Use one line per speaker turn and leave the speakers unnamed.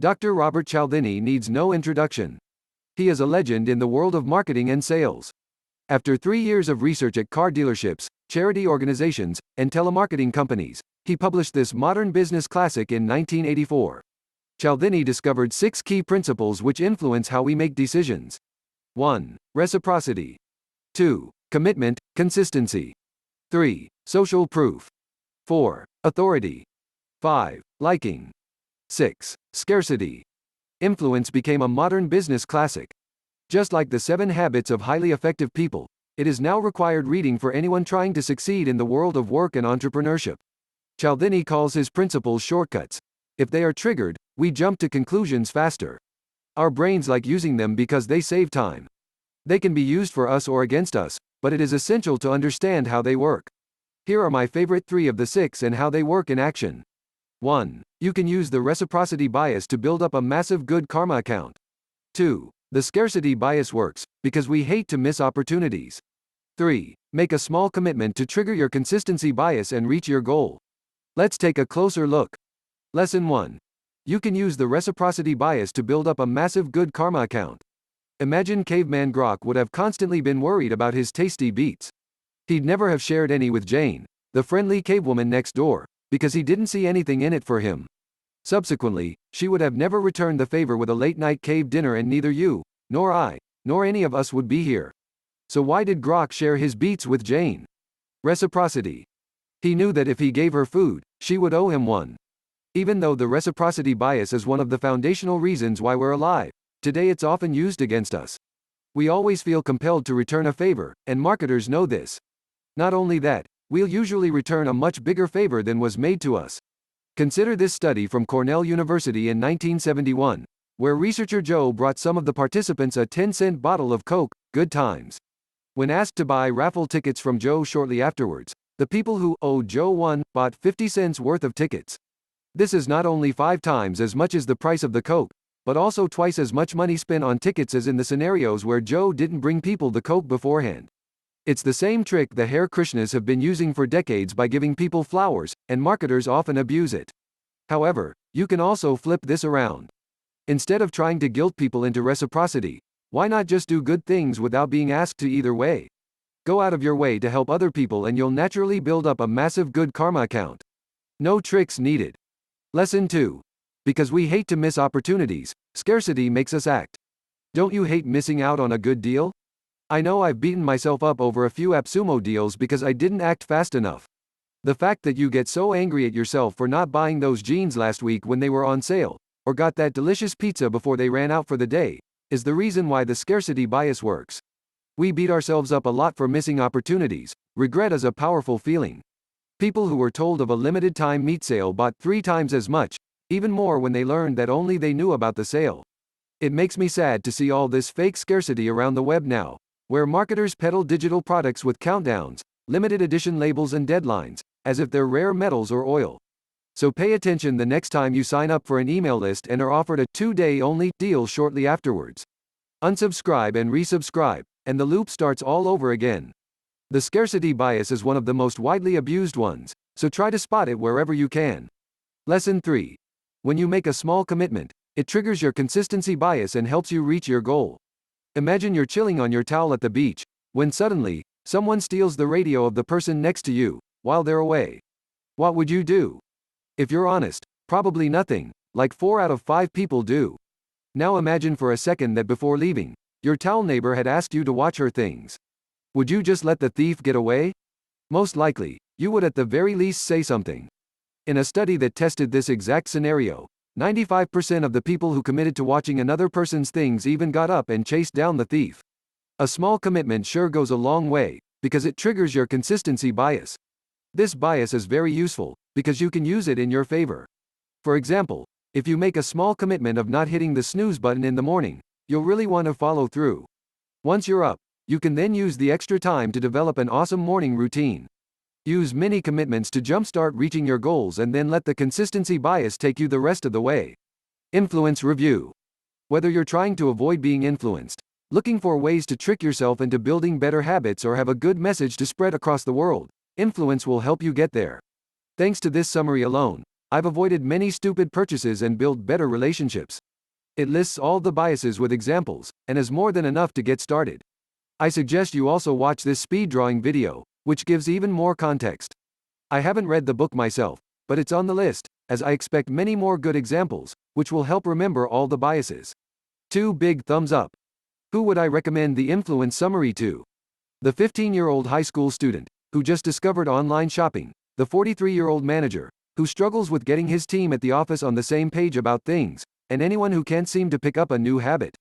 Dr. Robert Cialdini needs no introduction. He is a legend in the world of marketing and sales. After 3 years of research at car dealerships, charity organizations, and telemarketing companies, he published this modern business classic in 1984. Cialdini discovered 6 key principles which influence how we make decisions. 1. Reciprocity. 2. Commitment, consistency. 3. Social proof. 4. Authority. 5. Liking. 6. Scarcity. Influence became a modern business classic. Just like the 7 Habits of Highly Effective People, it is now required reading for anyone trying to succeed in the world of work and entrepreneurship. Cialdini calls his principles shortcuts. If they are triggered, we jump to conclusions faster. Our brains like using them because they save time. They can be used for us or against us, but it is essential to understand how they work. Here are my favorite 3 of the 6 and how they work in action. 1. You can use the reciprocity bias to build up a massive good karma account. 2. The scarcity bias works, because we hate to miss opportunities. 3. Make a small commitment to trigger your consistency bias and reach your goal. Let's take a closer look. Lesson 1. You can use the reciprocity bias to build up a massive good karma account. Imagine caveman Grok would have constantly been worried about his tasty beets. He'd never have shared any with Jane, the friendly cavewoman next door, because he didn't see anything in it for him. Subsequently, she would have never returned the favor with a late-night cave dinner, and neither you, nor I, nor any of us would be here. So why did Grok share his beets with Jane? Reciprocity. He knew that if he gave her food, she would owe him one. Even though the reciprocity bias is one of the foundational reasons why we're alive, today it's often used against us. We always feel compelled to return a favor, and marketers know this. Not only that, we'll usually return a much bigger favor than was made to us. Consider this study from Cornell University in 1971, where researcher Joe brought some of the participants a 10-cent bottle of Coke, Good Times. When asked to buy raffle tickets from Joe shortly afterwards, the people who owed Joe one bought 50 cents worth of tickets. This is not only 5 times as much as the price of the Coke, but also twice as much money spent on tickets as in the scenarios where Joe didn't bring people the Coke beforehand. It's the same trick the Hare Krishnas have been using for decades by giving people flowers, and marketers often abuse it. However, you can also flip this around. Instead of trying to guilt people into reciprocity, why not just do good things without being asked to either way? Go out of your way to help other people and you'll naturally build up a massive good karma account. No tricks needed. Lesson 2. Because we hate to miss opportunities, scarcity makes us act. Don't you hate missing out on a good deal? I know I've beaten myself up over a few AppSumo deals because I didn't act fast enough. The fact that you get so angry at yourself for not buying those jeans last week when they were on sale, or got that delicious pizza before they ran out for the day, is the reason why the scarcity bias works. We beat ourselves up a lot for missing opportunities. Regret is a powerful feeling. People who were told of a limited time meat sale bought 3 times as much, even more when they learned that only they knew about the sale. It makes me sad to see all this fake scarcity around the web now, where marketers peddle digital products with countdowns, limited edition labels and deadlines, as if they're rare metals or oil. So pay attention the next time you sign up for an email list and are offered a 2-day only deal shortly afterwards. Unsubscribe and resubscribe, and the loop starts all over again. The scarcity bias is one of the most widely abused ones, so try to spot it wherever you can. Lesson 3. When you make a small commitment, it triggers your consistency bias and helps you reach your goal. Imagine you're chilling on your towel at the beach, when suddenly, someone steals the radio of the person next to you, while they're away. What would you do? If you're honest, probably nothing, like 4 out of 5 people do. Now imagine for a second that before leaving, your towel neighbor had asked you to watch her things. Would you just let the thief get away? Most likely, you would at the very least say something. In a study that tested this exact scenario, 95% of the people who committed to watching another person's things even got up and chased down the thief. A small commitment sure goes a long way, because it triggers your consistency bias. This bias is very useful, because you can use it in your favor. For example, if you make a small commitment of not hitting the snooze button in the morning, you'll really want to follow through. Once you're up, you can then use the extra time to develop an awesome morning routine. Use mini commitments to jumpstart reaching your goals and then let the consistency bias take you the rest of the way. Influence review. Whether you're trying to avoid being influenced, looking for ways to trick yourself into building better habits, or have a good message to spread across the world, influence will help you get there. Thanks to this summary alone, I've avoided many stupid purchases and built better relationships. It lists all the biases with examples, and is more than enough to get started. I suggest you also watch this speed drawing video, which gives even more context. I haven't read the book myself, but it's on the list, as I expect many more good examples, which will help remember all the biases. 2 big thumbs up. Who would I recommend the influence summary to? The 15-year-old high school student, who just discovered online shopping, the 43-year-old manager, who struggles with getting his team at the office on the same page about things, and anyone who can't seem to pick up a new habit.